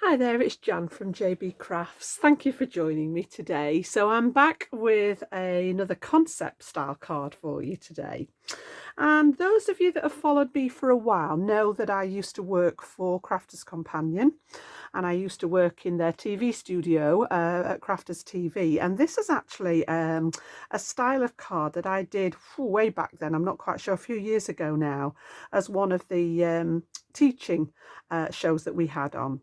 Hi there, it's Jan from JB Crafts. Thank you for joining me today. So I'm back with another concept style card for you today. And those of you that have followed me for a while know that I used to work for Crafters Companion, and I used to work in their TV studio at Crafters TV. And this is actually a style of card that I did way back then. I'm not quite sure, a few years ago now, as one of the teaching shows that we had on.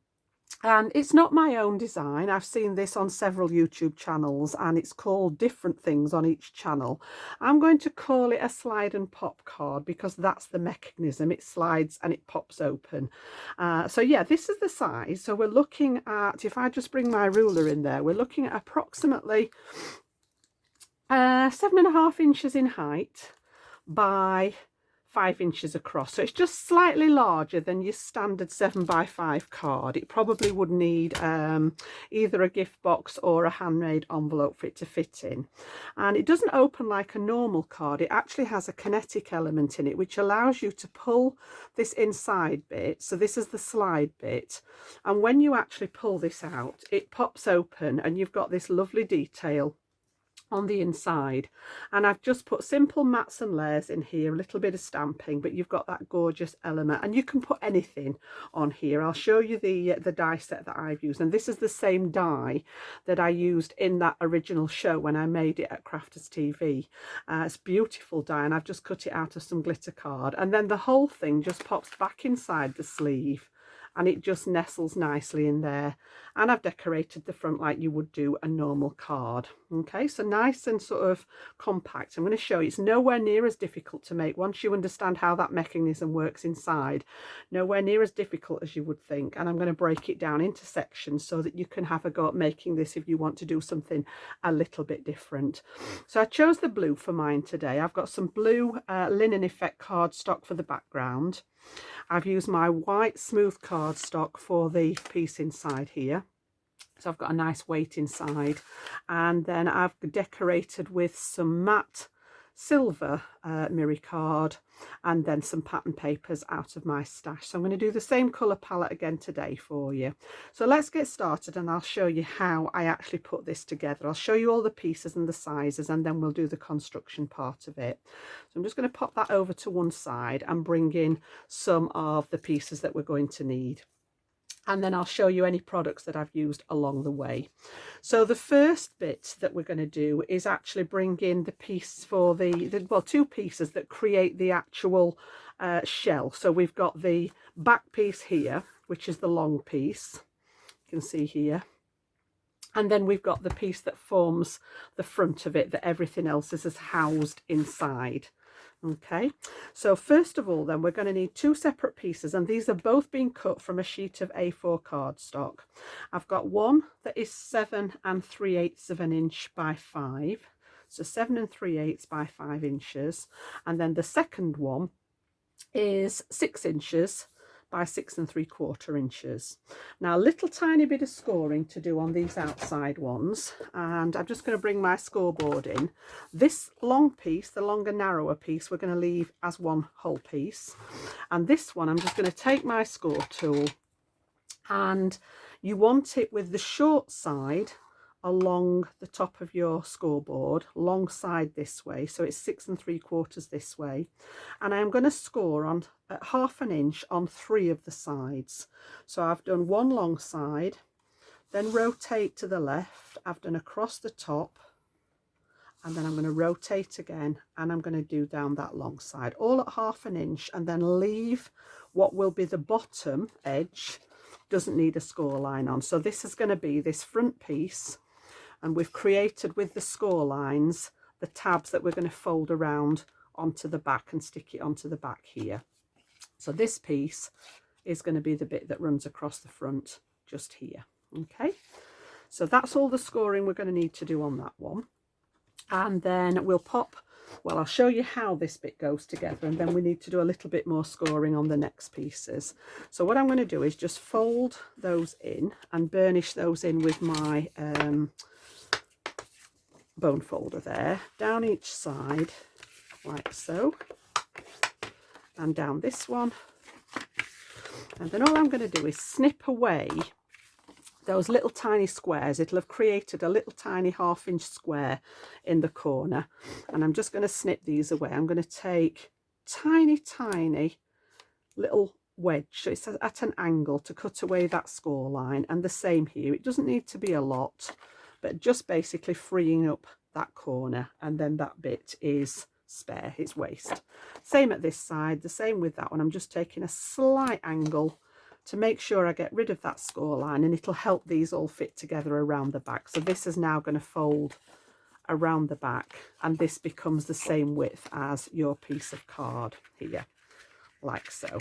And it's not my own design. I've seen this on several YouTube channels and it's called different things on each channel. I'm going to call it a slide and pop card because that's the mechanism. It slides and it pops open. So yeah, this is the size. So we're looking at, if I just bring my ruler in there, we're looking at approximately 7.5 inches in height by 5 inches across. So it's just slightly larger than your standard 7x5 card. It probably would need either a gift box or a handmade envelope for it to fit in. And it doesn't open like a normal card. It actually has a kinetic element in it which allows you to pull this inside bit. So this is the slide bit, and when you actually pull this out, it pops open and you've got this lovely detail on the inside. And I've just put simple mats and layers in here, a little bit of stamping, but you've got that gorgeous element, and you can put anything on here. I'll show you the die set that I've used, and this is the same die that I used in that original show when I made it at Crafters TV. It's beautiful die, and I've just cut it out of some glitter card, and then the whole thing just pops back inside the sleeve and it just nestles nicely in there. And I've decorated the front like you would do a normal card. Okay, so nice and sort of compact. I'm going to show you, it's nowhere near as difficult to make once you understand how that mechanism works inside. Nowhere near as difficult as you would think. And I'm going to break it down into sections so that you can have a go at making this if you want to do something a little bit different. So I chose the blue for mine today. I've got some blue linen effect cardstock for the background. I've used my white smooth cardstock for the piece inside here. So I've got a nice weight inside. And then I've decorated with some matte silver mirror card and then some pattern papers out of my stash. So I'm going to do the same colour palette again today for you. So let's get started and I'll show you how I actually put this together. I'll show you all the pieces and the sizes and then we'll do the construction part of it. So I'm just going to pop that over to one side and bring in some of the pieces that we're going to need. And then I'll show you any products that I've used along the way. So the first bit that we're going to do is actually bring in the piece for well, two pieces that create the actual shell. So we've got the back piece here, which is the long piece, you can see here. And then we've got the piece that forms the front of it, that everything else is housed inside. Okay, so first of all then we're going to need two separate pieces, and these are both being cut from a sheet of A4 cardstock. I've got one that is 7 3/8 of an inch by 5, so 7 3/8 by 5 inches, and then the second one is 6 inches by 6 3/4 inches. Now a little tiny bit of scoring to do on these outside ones, and I'm just going to bring my scoreboard in. This long piece, the longer narrower piece, we're going to leave as one whole piece, and this one I'm just going to take my score tool, and you want it with the short side along the top of your scoreboard, long side this way, so it's 6 3/4 this way, and I'm going to score on at 1/2 inch on 3 of the sides. So I've done one long side, then rotate to the left, I've done across the top, and then I'm going to rotate again and I'm going to do down that long side, all at 1/2 inch, and then leave what will be the bottom edge, doesn't need a score line on. So this is going to be this front piece, and we've created with the score lines the tabs that we're going to fold around onto the back and stick it onto the back here. So this piece is going to be the bit that runs across the front just here. Okay, so that's all the scoring we're going to need to do on that one. And then we'll pop, well, I'll show you how this bit goes together, and then we need to do a little bit more scoring on the next pieces. So what I'm going to do is just fold those in and burnish those in with my bone folder there, down each side like so, and down this one. And then all I'm going to do is snip away those little tiny squares, it'll have created a little tiny 1/2 inch square in the corner. And I'm just going to snip these away. I'm going to take tiny little wedge, so it's at an angle, to cut away that score line. And the same here, it doesn't need to be a lot, but just basically freeing up that corner, and then that bit is spare, it's waste. Same at this side, the same with that one. I'm just taking a slight angle to make sure I get rid of that score line, and it'll help these all fit together around the back. So this is now going to fold around the back, and this becomes the same width as your piece of card here, like so.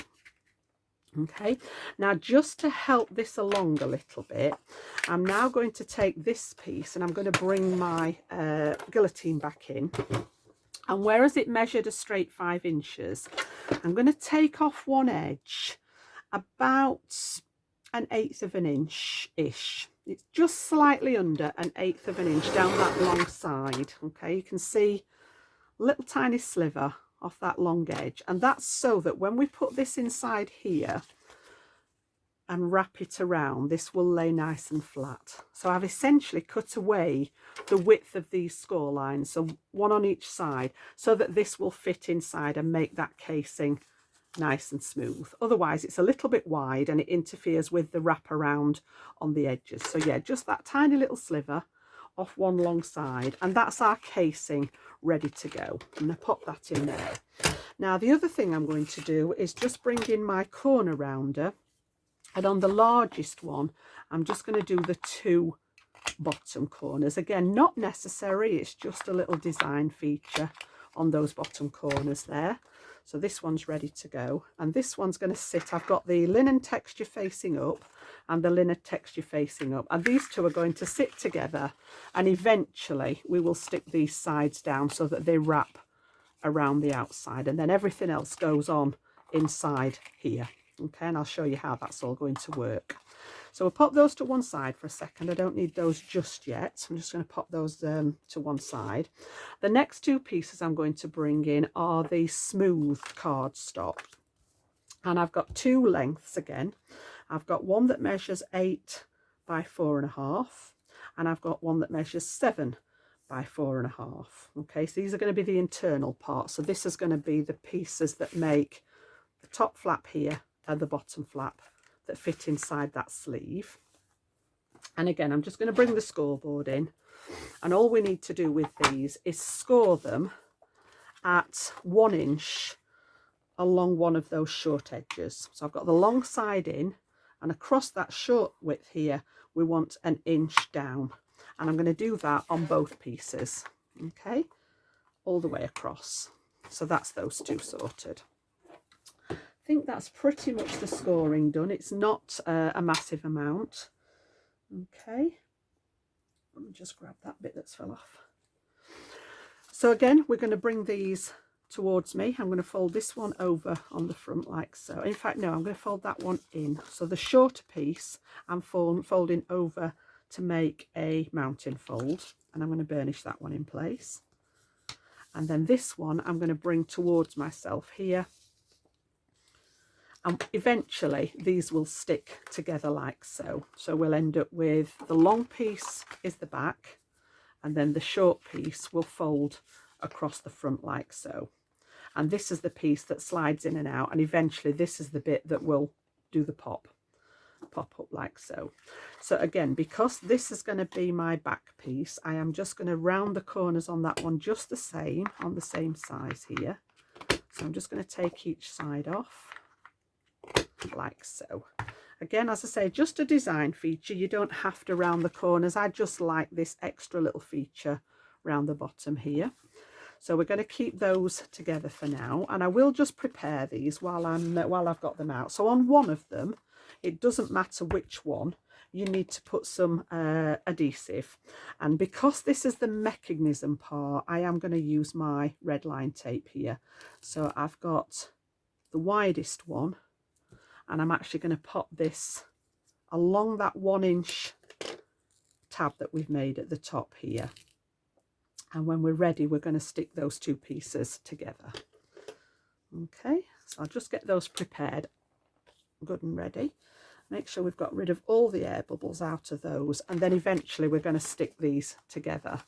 Okay, now just to help this along a little bit, I'm now going to take this piece and I'm going to bring my guillotine back in. And whereas it measured a straight 5 inches, I'm going to take off one edge about 1/8 of an inch-ish. It's just slightly under 1/8 of an inch down that long side. Okay, you can see a little tiny sliver off that long edge, and that's so that when we put this inside here and wrap it around, this will lay nice and flat. So I've essentially cut away the width of these score lines, so one on each side, so that this will fit inside and make that casing nice and smooth. Otherwise it's a little bit wide and it interferes with the wrap around on the edges. So yeah, just that tiny little sliver off one long side, and that's our casing ready to go. I'm going to pop that in there. Now the other thing I'm going to do is just bring in my corner rounder, and on the largest one I'm just going to do the 2 bottom corners. Again, not necessary, it's just a little design feature on those bottom corners there. So this one's ready to go, and this one's going to sit, I've got the linen texture facing up and the linen texture facing up, and these two are going to sit together, and eventually we will stick these sides down so that they wrap around the outside, and then everything else goes on inside here. Okay, and I'll show you how that's all going to work. So we'll pop those to one side for a second. I don't need those just yet. I'm just going to pop those to one side. The next 2 pieces I'm going to bring in are the smooth cardstock. And I've got 2 lengths again. I've got one that measures 8 by 4.5, and I've got one that measures 7 by 4.5. Okay, so these are going to be the internal parts. So this is going to be the pieces that make the top flap here and the bottom flap that fit inside that sleeve. And again, I'm just going to bring the scoreboard in, and all we need to do with these is score them at 1 inch along one of those short edges. So I've got the long side in, and across that short width here we want 1 inch down, and I'm going to do that on both pieces, okay, all the way across. So that's those 2 sorted. I think that's pretty much the scoring done. It's not a massive amount. Okay, let me just grab that bit that's fell off. So again, we're going to bring these towards me. I'm going to fold this one over on the front like so. In fact, no, I'm going to fold that one in. So the shorter piece I'm folding over to make a mountain fold, and I'm going to burnish that one in place. And then this one I'm going to bring towards myself here, and eventually these will stick together like so. So we'll end up with the long piece is the back, and then the short piece will fold across the front like so. And this is the piece that slides in and out, and eventually this is the bit that will do the pop up like so. So again, because this is going to be my back piece, I am just going to round the corners on that one just the same, on the same size here. So I'm just going to take each side off like so. Again, as I say, just a design feature. You don't have to round the corners. I just like this extra little feature round the bottom here. So we're going to keep those together for now, and I will just prepare these while I've got them out. So on one of them, it doesn't matter which one, you need to put some adhesive, and because this is the mechanism part, I am going to use my red line tape here. So I've got the widest one, and I'm actually going to pop this along that 1 inch tab that we've made at the top here. And when we're ready, we're going to stick those 2 pieces together. Okay, so I'll just get those prepared, good and ready. Make sure we've got rid of all the air bubbles out of those, and then eventually we're going to stick these together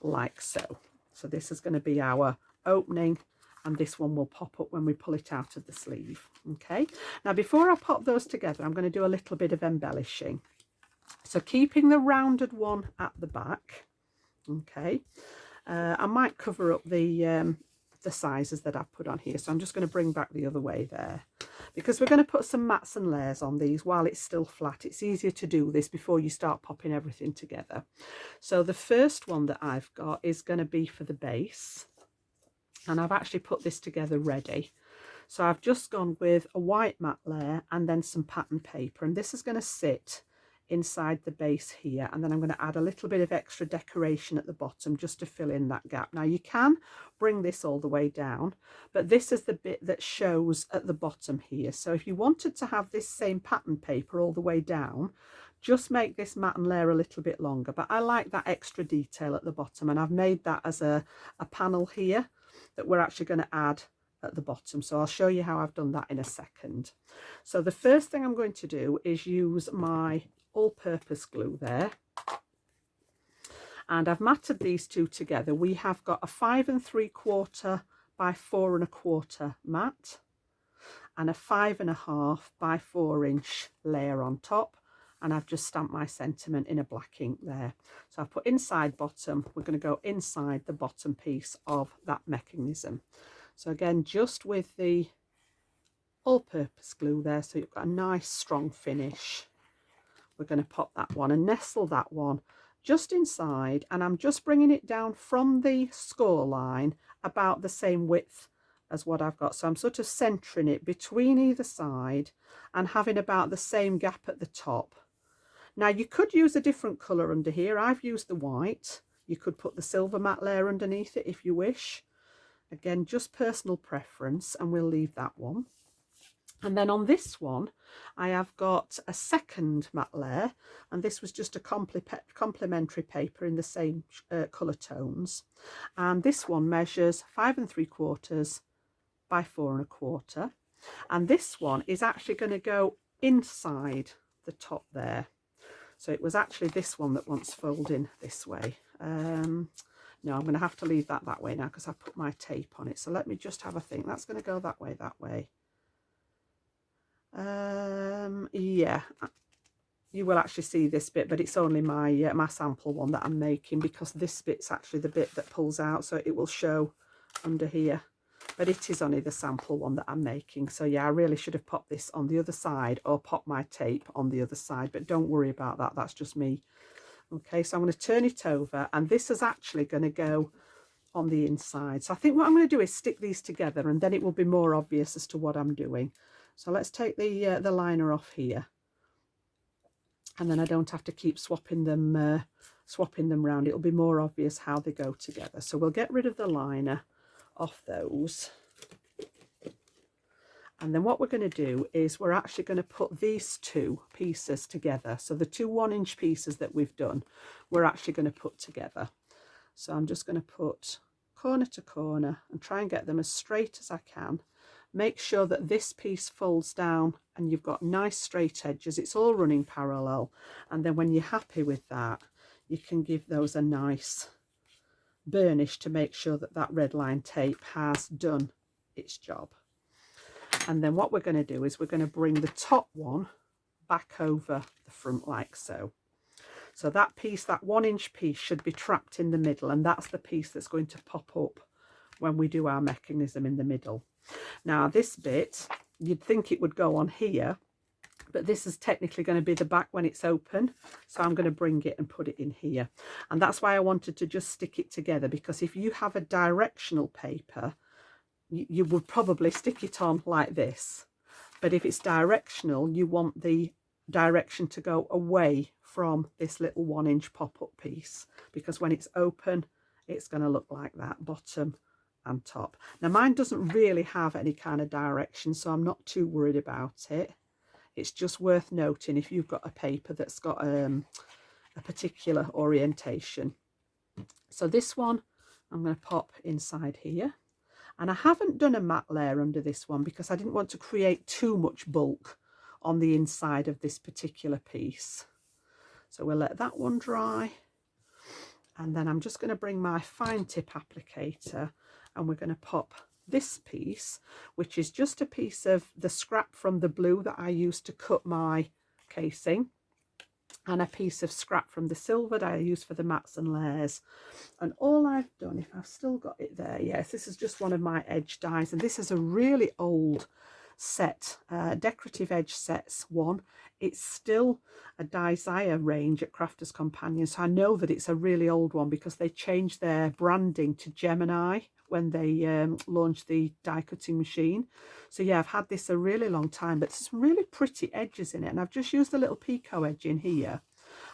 like so. So this is going to be our opening, and this one will pop up when we pull it out of the sleeve. Okay, now before I pop those together, I'm going to do a little bit of embellishing. So keeping the rounded one at the back. Okay, I might cover up the sizes that I've put on here, so I'm just going to bring back the other way there, because we're going to put some mats and layers on these while it's still flat. It's easier to do this before you start popping everything together. So the first one that I've got is going to be for the base, and I've actually put this together ready. So I've just gone with a white matte layer and then some pattern paper, and this is going to sit inside the base here, and then I'm going to add a little bit of extra decoration at the bottom just to fill in that gap. Now you can bring this all the way down, but this is the bit that shows at the bottom here. So if you wanted to have this same pattern paper all the way down, just make this matte layer a little bit longer, but I like that extra detail at the bottom, and I've made that as a panel here that we're actually going to add at the bottom. So I'll show you how I've done that in a second. So the first thing I'm going to do is use my all-purpose glue there, and I've matted these two together. We have got a 5 3/4 by 4 1/4 mat and a 5 1/2 by 4 inch layer on top, and I've just stamped my sentiment in a black ink there. So I've put inside bottom. We're going to go inside the bottom piece of that mechanism. So again, just with the all-purpose glue there, so you've got a nice strong finish. We're going to pop that one and nestle that one just inside, and I'm just bringing it down from the score line about the same width as what I've got. So I'm sort of centering it between either side and having about the same gap at the top. Now you could use a different colour under here. I've used the white. You could put the silver matte layer underneath it if you wish. Again, just personal preference, and we'll leave that one. And then on this one, I have got a second matte layer, and this was just a complementary paper in the same colour tones. And this one measures 5 3/4 by 4 1/4. And this one is actually going to go inside the top there. So it was actually this one that wants folding this way. No, I'm going to have to leave that way now because I put my tape on it. So let me just have a think. That's going to go that way, that way. Yeah, you will actually see this bit, but it's only my my sample one that I'm making, because this bit's actually the bit that pulls out, so it will show under here, but it is only the sample one that I'm making. So yeah, I really should have popped this on the other side or popped my tape on the other side, but don't worry about that, that's just me. Okay, so I'm going to turn it over, and this is actually going to go on the inside. So I think what I'm going to do is stick these together, and then it will be more obvious as to what I'm doing. So let's take the liner off here, and then I don't have to keep swapping them round. It'll be more obvious how they go together. So we'll get rid of the liner off those, and then what we're going to do is we're actually going to put these two pieces together. So the two 1 inch pieces that we've done, we're actually going to put together. So I'm just going to put corner to corner and try and get them as straight as I can. Make sure that this piece folds down and you've got nice straight edges. It's all running parallel. And then when you're happy with that, you can give those a nice burnish to make sure that that red line tape has done its job. And then what we're going to do is we're going to bring the top one back over the front like so. So that piece, that 1 inch piece, should be trapped in the middle, and that's the piece that's going to pop up when we do our mechanism in the middle. Now this bit, you'd think it would go on here, but this is technically going to be the back when it's open. So I'm going to bring it and put it in here. And that's why I wanted to just stick it together, because if you have a directional paper, you would probably stick it on like this. But if it's directional, you want the direction to go away from this little 1 inch pop-up piece, because when it's open, it's going to look like that, bottom and top. Now mine doesn't really have any kind of direction, so I'm not too worried about it. It's just worth noting if you've got a paper that's got a particular orientation. So this one I'm going to pop inside here, and I haven't done a matte layer under this one because I didn't want to create too much bulk on the inside of this particular piece. So we'll let that one dry, and then I'm just going to bring my fine tip applicator, and we're going to pop this piece, which is just a piece of the scrap from the blue that I used to cut my casing, and a piece of scrap from the silver that I use for the mats and layers. And all I've done, if I've still got it there, yes, this is just one of my edge dies, and this is a really old set, decorative edge sets one. It's still a Dizaya range at Crafters Companion, so I know that it's a really old one because they changed their branding to Gemini when they launched the die cutting machine. So yeah, I've had this a really long time, but there's some really pretty edges in it, and I've just used a little picot edge in here,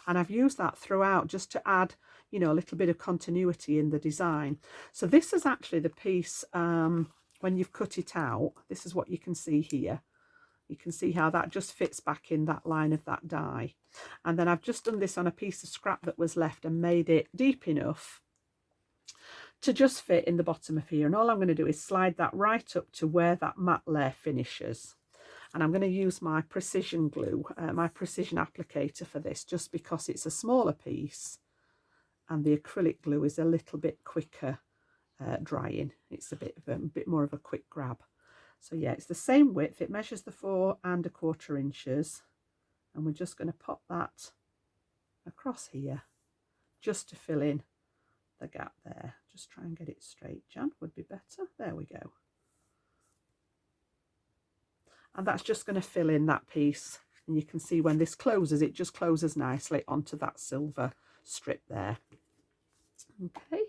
and I've used that throughout just to add, you know, a little bit of continuity in the design. So this is actually the piece, when you've cut it out, this is what you can see here. You can see how that just fits back in that line of that die. And then I've just done this on a piece of scrap that was left and made it deep enough to just fit in the bottom of here. And all I'm going to do is slide that right up to where that matte layer finishes. And I'm going to use my precision glue, my precision applicator for this, just because it's a smaller piece and the acrylic glue is a little bit quicker drying. It's a bit more of a quick grab. So yeah, it's the same width. It measures the 4 1/4 inches, and we're just going to pop that across here just to fill in the gap there. Just try and get it straight, Jan, would be better. There we go. And that's just going to fill in that piece, and you can see when this closes, it just closes nicely onto that silver strip there. Okay,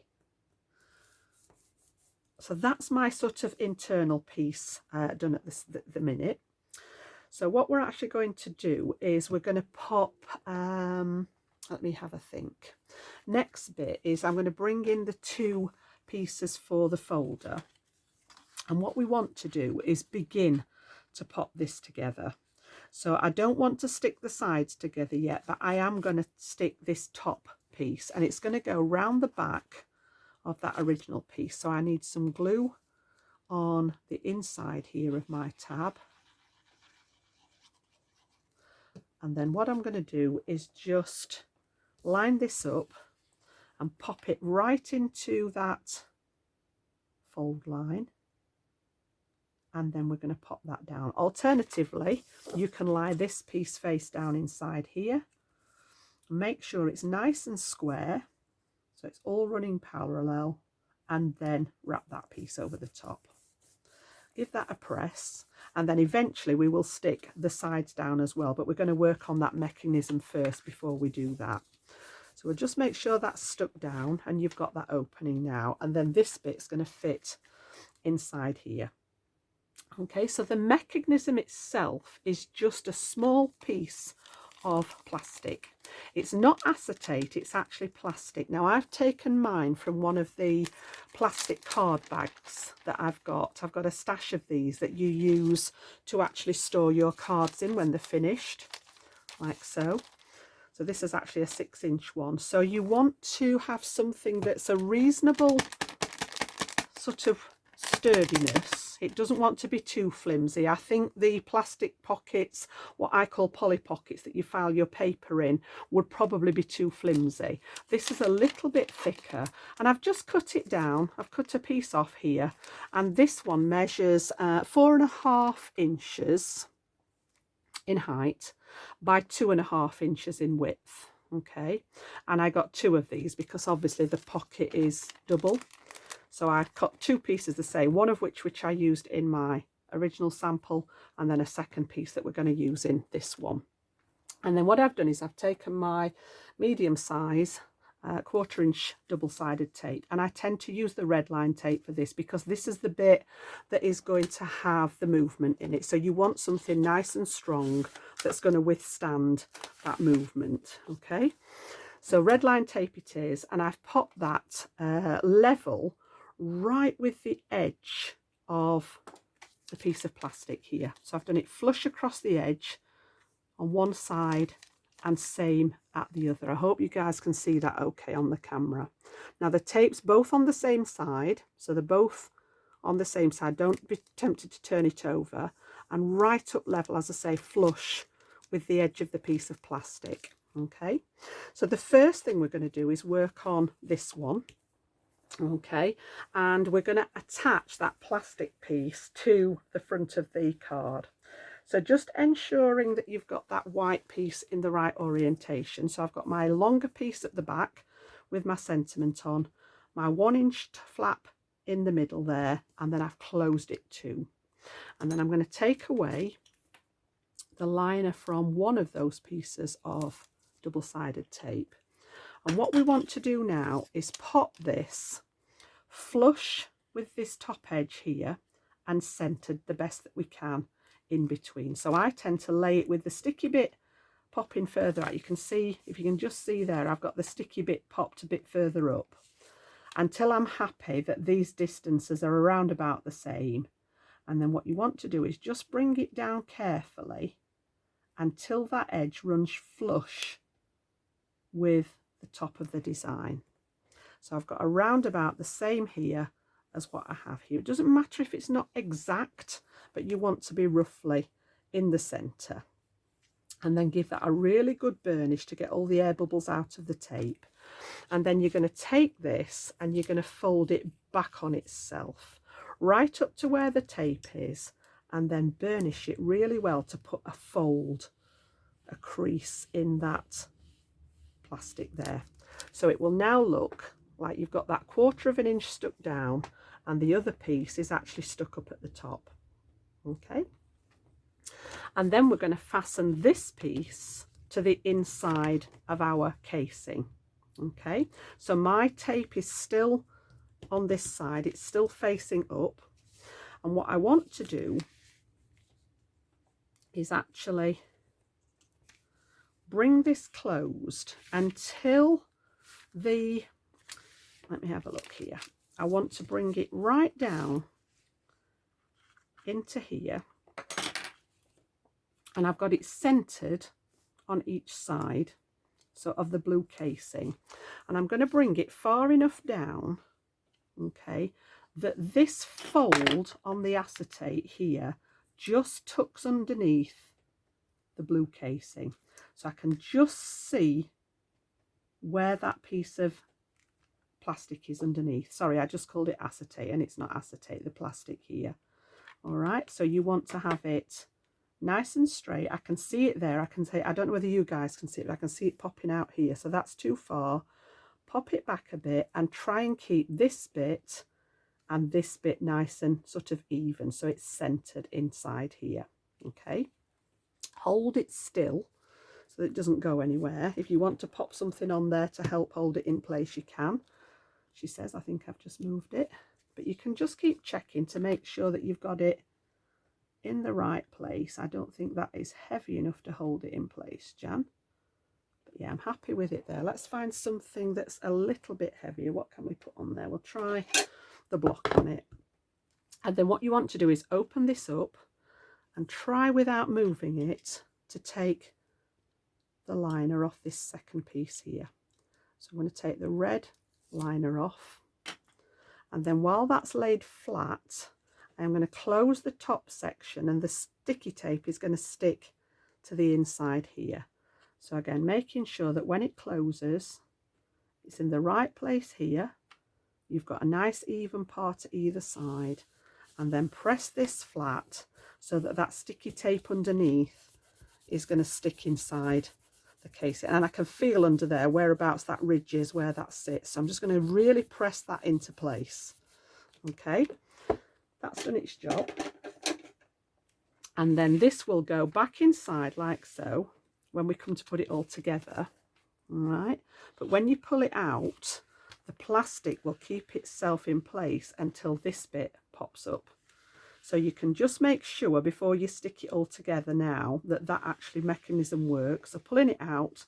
so that's my sort of internal piece done at the minute. So what we're actually going to do is we're going to pop, let me have a think. Next bit is I'm going to bring in the 2 pieces for the folder, and what we want to do is begin to pop this together. So I don't want to stick the sides together yet, but I am going to stick this top piece, and it's going to go round the back of that original piece. So I need some glue on the inside here of my tab, and then what I'm going to do is just line this up and pop it right into that fold line, and then we're going to pop that down. Alternatively, you can lie this piece face down inside here. Make sure it's nice and square, so it's all running parallel, and then wrap that piece over the top. Give that a press, and then eventually we will stick the sides down as well, but we're going to work on that mechanism first before we do that. So we'll just make sure that's stuck down and you've got that opening now, and then this bit's going to fit inside here. Okay, so the mechanism itself is just a small piece of plastic. It's not acetate, it's actually plastic. Now I've taken mine from one of the plastic card bags that I've got. I've got a stash of these that you use to actually store your cards in when they're finished, like so. So this is actually a 6-inch one. So you want to have something that's a reasonable sort of sturdiness. It doesn't want to be too flimsy. I think the plastic pockets, what I call poly pockets that you file your paper in, would probably be too flimsy. This is a little bit thicker, and I've just cut it down. I've cut a piece off here, and this one measures 4.5 inches in height by 2.5 inches in width. Okay, and I got 2 of these because obviously the pocket is double. So I cut 2 pieces the same, one of which I used in my original sample, and then a second piece that we're going to use in this one. And then what I've done is I've taken my medium size 1/4 inch double-sided tape, and I tend to use the red line tape for this because this is the bit that is going to have the movement in it. So you want something nice and strong that's going to withstand that movement. Okay, so red line tape it is, and I've popped that level right with the edge of the piece of plastic here. So I've done it flush across the edge on one side and same at the other. I hope you guys can see that okay on the camera. Now the tape's both on the same side, so they're both on the same side. Don't be tempted to turn it over. and right up level, as I say, flush with the edge of the piece of plastic. Okay, so the first thing we're going to do is work on this one. Okay, and we're going to attach that plastic piece to the front of the card. So just ensuring that you've got that white piece in the right orientation. So I've got my longer piece at the back with my sentiment on, my 1-inch flap in the middle there, and then I've closed it too. And then I'm going to take away the liner from one of those pieces of double-sided tape. And what we want to do now is pop this flush with this top edge here and centered the best that we can in between. So I tend to lay it with the sticky bit popping further out. You can see, if you can just see there, I've got the sticky bit popped a bit further up until I'm happy that these distances are around about the same. And then what you want to do is just bring it down carefully until that edge runs flush with the top of the design. So I've got around about the same here as what I have here. It doesn't matter if it's not exact, but you want to be roughly in the center. And then give that a really good burnish to get all the air bubbles out of the tape. And then you're going to take this and you're going to fold it back on itself, right up to where the tape is, and then burnish it really well to put a fold, a crease in that plastic there. So it will now look like you've got that 1/4 of an inch stuck down and the other piece is actually stuck up at the top. Okay, and then we're going to fasten this piece to the inside of our casing. Okay, so my tape is still on this side, it's still facing up, and what I want to do is actually bring this closed until the, let me have a look here, I want to bring it right down into here, and I've got it centered on each side, so of the blue casing, and I'm going to bring it far enough down, okay, that this fold on the acetate here just tucks underneath the blue casing, so I can just see where that piece of plastic is underneath. Sorry, I just called it acetate and it's not acetate, the plastic here. All right, so you want to have it nice and straight. I can see it there. I can say, I don't know whether you guys can see it, but I can see it popping out here. So that's too far. Pop it back a bit and try and keep this bit and this bit nice and sort of even, so it's centered inside here. Okay, hold it still so that it doesn't go anywhere. If you want to pop something on there to help hold it in place, you can. She says, I think I've just moved it, but you can just keep checking to make sure that you've got it in the right place. I don't think that is heavy enough to hold it in place, Jan. But yeah, I'm happy with it there. Let's find something that's a little bit heavier. What can we put on there? We'll try the block on it. And then what you want to do is open this up and try without moving it to take the liner off this second piece here. So I'm going to take the red liner off, and then while that's laid flat, I'm going to close the top section, and the sticky tape is going to stick to the inside here. So again, making sure that when it closes, it's in the right place here. You've got a nice even part at either side, and then press this flat so that that sticky tape underneath is going to stick inside the casing. And I can feel under there whereabouts that ridge is, where that sits. So I'm just going to really press that into place. Okay, that's done its job. And then this will go back inside like so when we come to put it all together. All right, but when you pull it out, the plastic will keep itself in place until this bit pops up. So you can just make sure before you stick it all together now that that actually mechanism works. So pulling it out,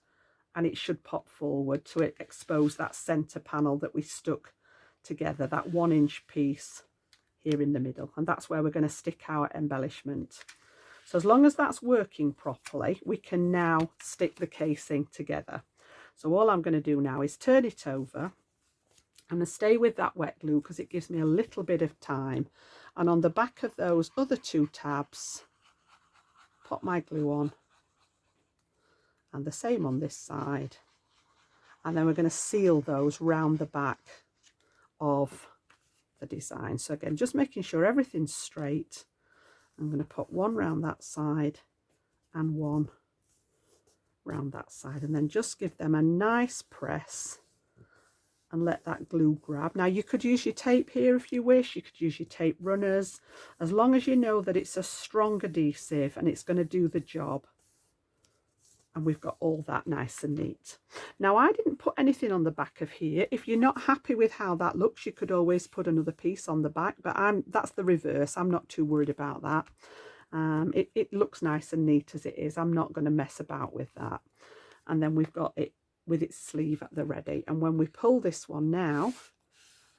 and it should pop forward to expose that center panel that we stuck together, that 1-inch piece here in the middle. And that's where we're going to stick our embellishment. So as long as that's working properly, we can now stick the casing together. So all I'm going to do now is turn it over. I'm going to stay with that wet glue because it gives me a little bit of time. And on the back of those other 2 tabs, pop my glue on, and the same on this side. And then we're going to seal those round the back of the design. So again, just making sure everything's straight. I'm going to put one round that side and one round that side, and then just give them a nice press and let that glue grab. Now you could use your tape here if you wish, you could use your tape runners, as long as you know that it's a strong adhesive and it's going to do the job. And we've got all that nice and neat. Now I didn't put anything on the back of here. If you're not happy with how that looks, you could always put another piece on the back, but that's the reverse. I'm not too worried about that. It looks nice and neat as it is. I'm not going to mess about with that. And then we've got it with its sleeve at the ready. And when we pull this one now,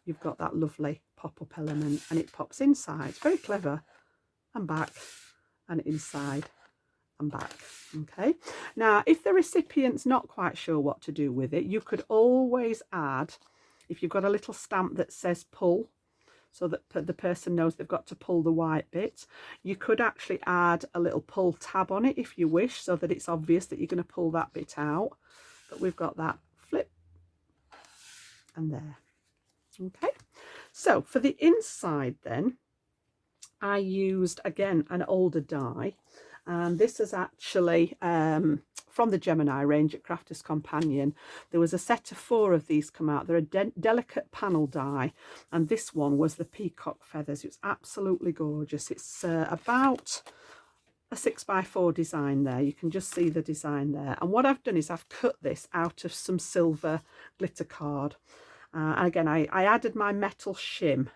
you've got that lovely pop-up element, and it pops inside. It's very clever. And back and inside and back. Okay, now if the recipient's not quite sure what to do with it, you could always add, if you've got a little stamp that says pull, so that the person knows they've got to pull the white bit, you could actually add a little pull tab on it if you wish, so that it's obvious that you're going to pull that bit out. But we've got that flip and there. Okay, so for the inside then, I used again an older die. And this is actually from the Gemini range at Crafters Companion. There was a set of 4 of these come out. They're a delicate panel die, and this one was the peacock feathers. It's absolutely gorgeous. It's about a 6x4 design there. You can just see the design there. And what I've done is I've cut this out of some silver glitter card. And again, I added my metal shim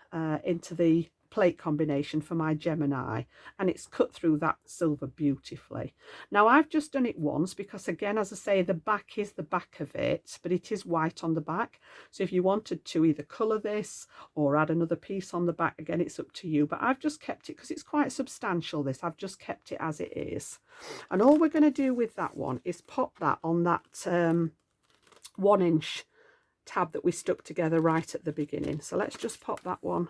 into the plate combination for my Gemini, and it's cut through that silver beautifully. Now I've just done it once because, again, as I say, the back is the back of it, but it is white on the back. So if you wanted to either colour this or add another piece on the back, again, it's up to you. But I've just kept it because it's quite substantial, this. I've just kept it as it is. And all we're going to do with that one is pop that on that 1-inch tab that we stuck together right at the beginning. So let's just pop that one.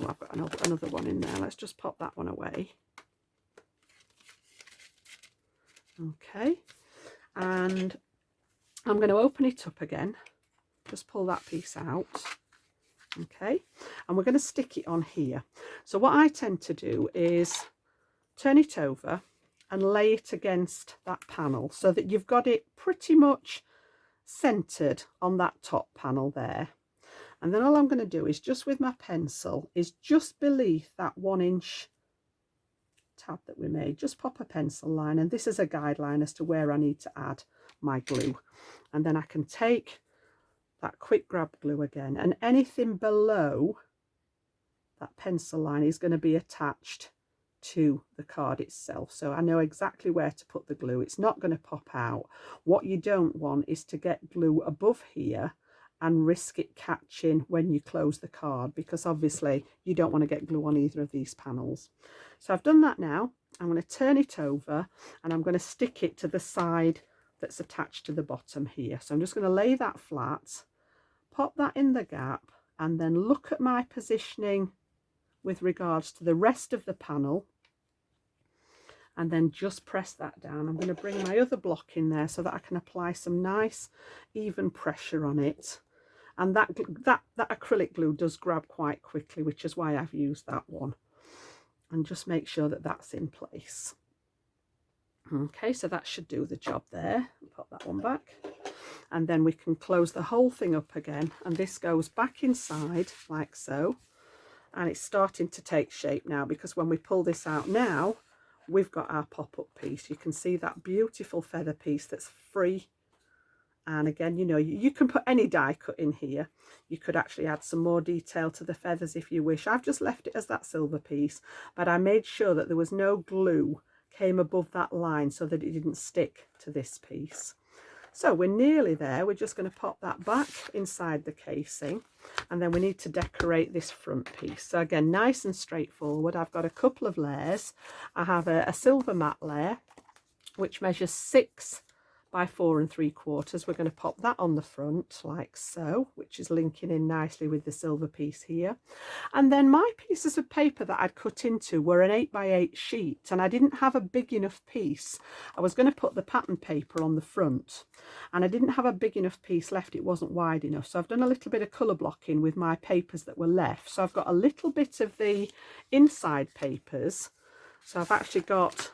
Oh, I've got another one in there. Let's just pop that one away. Okay, and I'm going to open it up again. Just pull that piece out. Okay, and we're going to stick it on here. So what I tend to do is turn it over and lay it against that panel so that you've got it pretty much centered on that top panel there. And then all I'm going to do is just with my pencil is just beneath that 1-inch tab that we made, just pop a pencil line, and this is a guideline as to where I need to add my glue. And then I can take that quick grab glue again, and anything below that pencil line is going to be attached to the card itself, so I know exactly where to put the glue. It's not going to pop out. What you don't want is to get glue above here and risk it catching when you close the card, because obviously you don't want to get glue on either of these panels. So I've done that now. I'm going to turn it over and I'm going to stick it to the side that's attached to the bottom here. So I'm just going to lay that flat, pop that in the gap, and then look at my positioning with regards to the rest of the panel, and then just press that down. I'm going to bring my other block in there so that I can apply some nice even pressure on it. And that acrylic glue does grab quite quickly, which is why I've used that one. And just make sure that that's in place. Okay, so that should do the job there. Pop that one back. And then we can close the whole thing up again. And this goes back inside like so. And it's starting to take shape now, because when we pull this out now, we've got our pop-up piece. You can see that beautiful feather piece that's free. And again, you know, you can put any die cut in here. You could actually add some more detail to the feathers if you wish. I've just left it as that silver piece, but I made sure that there was no glue came above that line so that it didn't stick to this piece. So we're nearly there. We're just going to pop that back inside the casing, and then we need to decorate this front piece. So again, nice and straightforward. I've got a couple of layers. I have a silver matte layer, which measures 6 by 4 3/4. We're going to pop that on the front like so, which is linking in nicely with the silver piece here. And then my pieces of paper that I'd cut into were an 8 by 8 sheet, and I didn't have a big enough piece. I was going to put the pattern paper on the front, and I didn't have a big enough piece left. It wasn't wide enough, so I've done a little bit of colour blocking with my papers that were left. So I've got a little bit of the inside papers. So I've actually got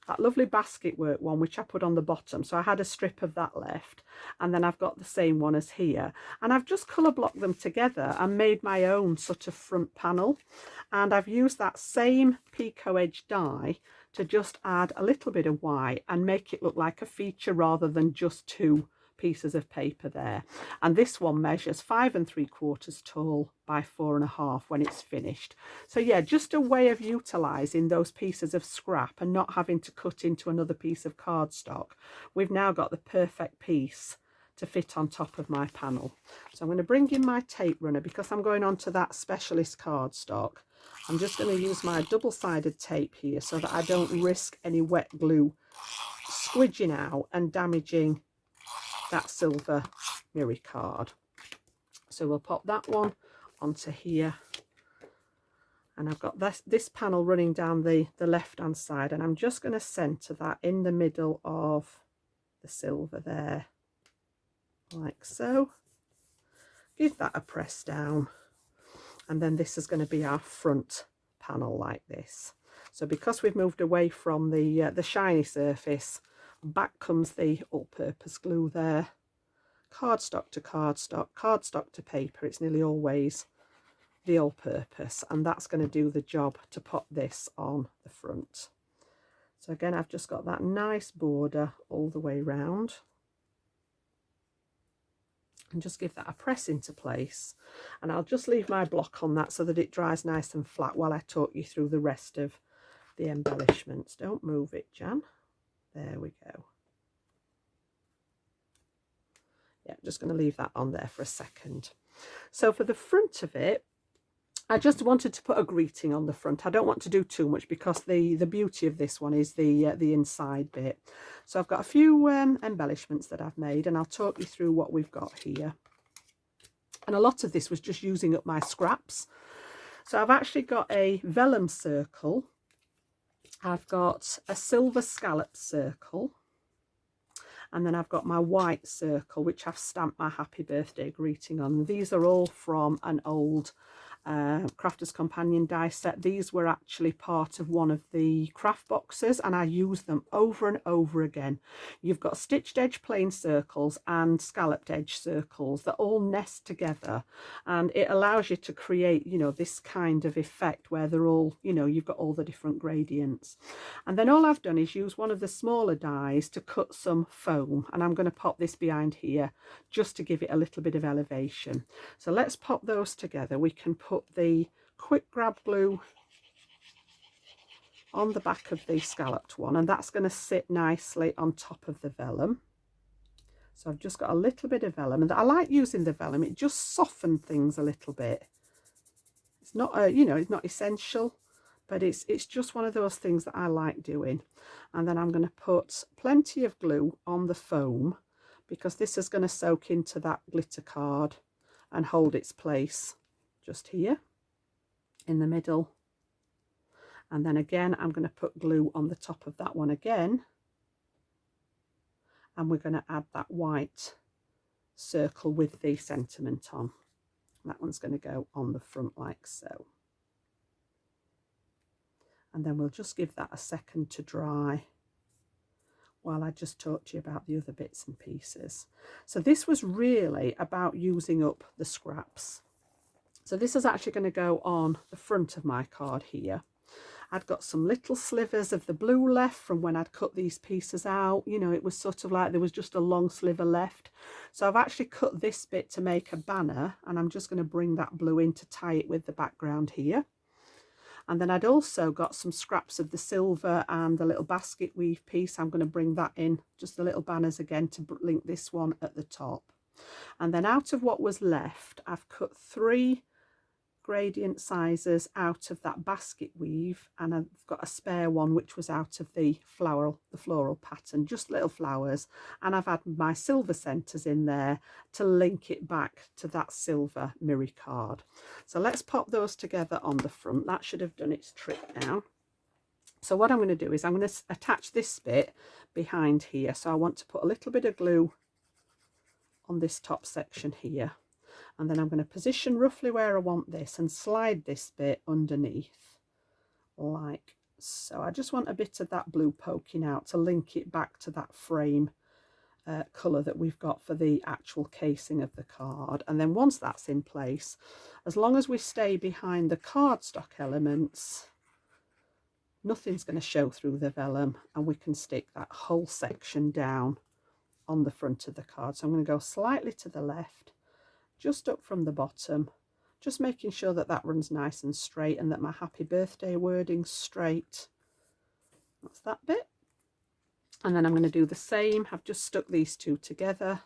that lovely basket work one, which I put on the bottom. So I had a strip of that left, and then I've got the same one as here, and I've just colour blocked them together and made my own sort of front panel. And I've used that same Pico Edge die to just add a little bit of white and make it look like a feature rather than just two pieces of paper there. And this one measures 5 3/4 tall by 4 1/2 when it's finished. So yeah, just a way of utilizing those pieces of scrap and not having to cut into another piece of cardstock. We've now got the perfect piece to fit on top of my panel. So I'm going to bring in my tape runner because I'm going on to that specialist cardstock. I'm just going to use my double-sided tape here so that I don't risk any wet glue squidging out and damaging that silver mirror card. So we'll pop that one onto here, and I've got this panel running down the left hand side, and I'm just going to center that in the middle of the silver there like so. Give that a press down, and then this is going to be our front panel like this. So because we've moved away from the shiny surface, back comes the all-purpose glue there. Cardstock to cardstock, cardstock to paper, it's nearly always the all-purpose, and that's going to do the job to pop this on the front. So again, I've just got that nice border all the way round, and just give that a press into place, and I'll just leave my block on that so that it dries nice and flat while I talk you through the rest of the embellishments. Don't move it, Jan. There we go. Yeah, just going to leave that on there for a second. So for the front of it, I just wanted to put a greeting on the front. I don't want to do too much because the beauty of this one is the inside bit. So I've got a few embellishments that I've made, and I'll talk you through what we've got here. And a lot of this was just using up my scraps. So I've actually got a vellum circle. I've got a silver scallop circle, and then I've got my white circle, which I've stamped my happy birthday greeting on. These are all from an old Crafter's Companion die set. These were actually part of one of the craft boxes, and I use them over and over again. You've got stitched edge plain circles and scalloped edge circles that all nest together, and it allows you to create, you know, this kind of effect where they're all, you know, you've got all the different gradients. And then all I've done is use one of the smaller dies to cut some foam, and I'm going to pop this behind here just to give it a little bit of elevation. So let's pop those together. We can put the quick grab glue on the back of the scalloped one, and that's going to sit nicely on top of the vellum. So I've just got a little bit of vellum, and I like using the vellum. It just softens things a little bit. It's not a, you know, it's not essential, but it's just one of those things that I like doing. And then I'm going to put plenty of glue on the foam because this is going to soak into that glitter card and hold its place just here in the middle. And then again, I'm going to put glue on the top of that one again, and we're going to add that white circle with the sentiment on. That one's going to go on the front like so. And then we'll just give that a second to dry while I just talk to you about the other bits and pieces. So this was really about using up the scraps. So this is actually going to go on the front of my card here. I'd got some little slivers of the blue left from when I'd cut these pieces out. You know, it was sort of like there was just a long sliver left. So I've actually cut this bit to make a banner, and I'm just going to bring that blue in to tie it with the background here. And then I'd also got some scraps of the silver and the little basket weave piece. I'm going to bring that in, just the little banners again, to link this one at the top. And then out of what was left, I've cut 3 gradient sizes out of that basket weave, and I've got a spare one which was out of the floral pattern, just little flowers, and I've had my silver centers in there to link it back to that silver Miri card. So let's pop those together on the front. That should have done its trick now. So what I'm going to do is I'm going to attach this bit behind here. So I want to put a little bit of glue on this top section here, and then I'm going to position roughly where I want this and slide this bit underneath like so. I just want a bit of that blue poking out to link it back to that frame colour that we've got for the actual casing of the card. And then once that's in place, as long as we stay behind the cardstock elements, nothing's going to show through the vellum, and we can stick that whole section down on the front of the card. So I'm going to go slightly to the left, just up from the bottom, just making sure that that runs nice and straight and that my happy birthday wording's straight. That's that bit. And then I'm going to do the same. I've just stuck these two together,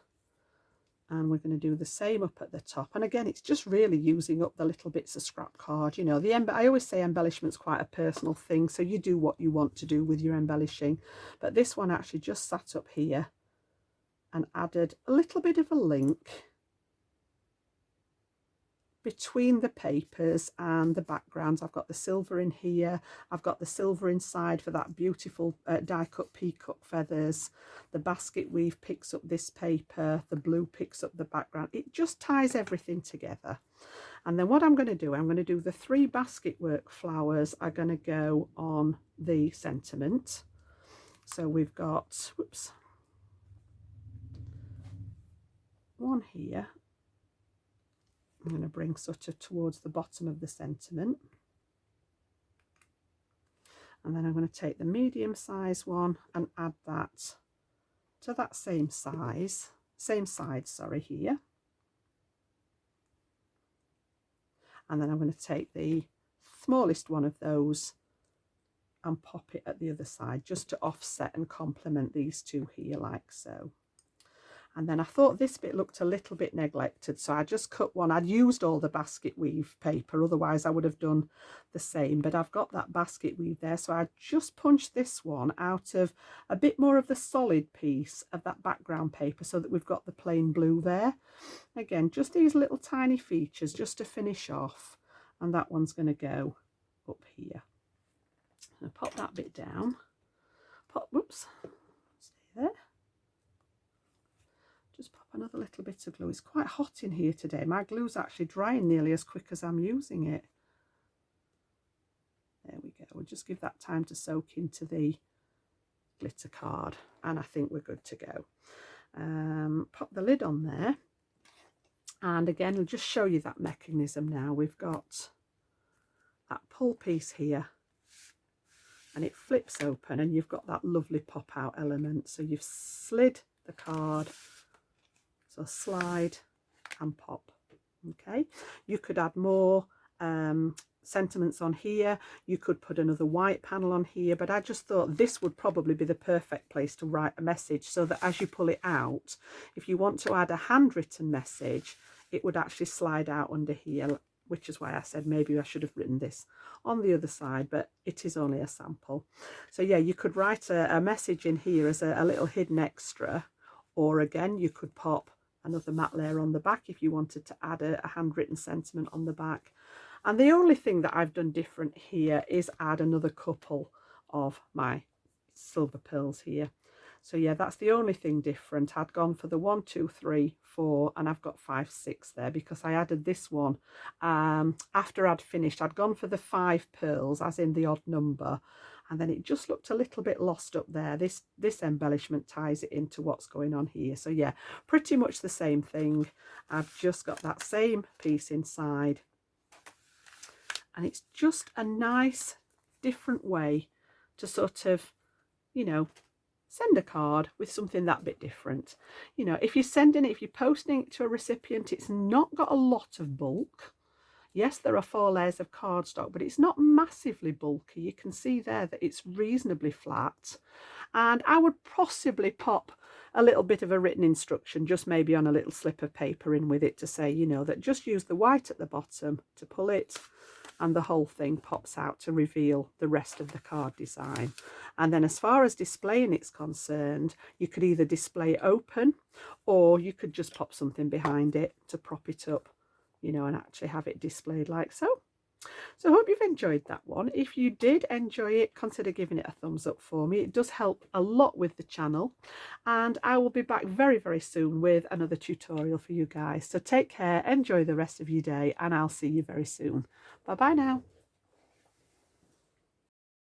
and we're going to do the same up at the top. And again, it's just really using up the little bits of scrap card. You know, I always say embellishment's quite a personal thing, so you do what you want to do with your embellishing. But this one actually just sat up here and added a little bit of a link between the papers and the backgrounds. I've got the silver in here, I've got the silver inside for that beautiful die cut peacock feathers. The basket weave picks up this paper, the blue picks up the background. It just ties everything together. And then what I'm going to do, I'm going to do the 3 basket work flowers are going to go on the sentiment. So we've got, whoops, one here. I'm going to bring sort of towards the bottom of the sentiment, and then I'm going to take the medium size one and add that to that same side, sorry, here. And then I'm going to take the smallest one of those and pop it at the other side, just to offset and complement these two here, like so. And then I thought this bit looked a little bit neglected, so I just cut one. I'd used all the basket weave paper, otherwise I would have done the same, but I've got that basket weave there, so I just punched this one out of a bit more of the solid piece of that background paper, so that we've got the plain blue there. Again, just these little tiny features just to finish off, and that one's going to go up here. I'm going to pop that bit down, whoops, stay there. Just pop another little bit of glue. It's quite hot in here today. My glue's actually drying nearly as quick as I'm using it. There we go. We'll just give that time to soak into the glitter card, and I think we're good to go. Pop the lid on there, and again, we'll just show you that mechanism now. We've got that pull piece here, and it flips open, and you've got that lovely pop out element. So you've slid the card, so slide and pop. Okay, you could add more sentiments on here. You could put another white panel on here, but I just thought this would probably be the perfect place to write a message, so that as you pull it out, if you want to add a handwritten message, it would actually slide out under here, which is why I said maybe I should have written this on the other side, but it is only a sample. So yeah, you could write a message in here as a little hidden extra, or again, you could pop another matte layer on the back if you wanted to add a handwritten sentiment on the back. And the only thing that I've done different here is add another couple of my silver pearls here. So yeah, that's the only thing different. I'd gone for the 1, 2, 3, 4, and I've got 5, 6 there, because I added this one after I'd finished. I'd gone for the 5 pearls, as in the odd number, and then it just looked a little bit lost up there. This embellishment ties it into what's going on here. So yeah, pretty much the same thing. I've just got that same piece inside, and it's just a nice different way to sort of, you know, send a card with something that bit different. You know, if you're sending it, if you're posting it to a recipient, it's not got a lot of bulk. Yes, there are 4 layers of cardstock, but it's not massively bulky. You can see there that it's reasonably flat. And I would possibly pop a little bit of a written instruction, just maybe on a little slip of paper in with it to say, you know, that just use the white at the bottom to pull it, and the whole thing pops out to reveal the rest of the card design. And then as far as displaying it's concerned, you could either display it open, or you could just pop something behind it to prop it up, you know, and actually have it displayed like so. So I hope you've enjoyed that one. If you did enjoy it, consider giving it a thumbs up for me. It does help a lot with the channel, and I will be back very, very soon with another tutorial for you guys. So take care, enjoy the rest of your day, and I'll see you very soon. Bye bye now.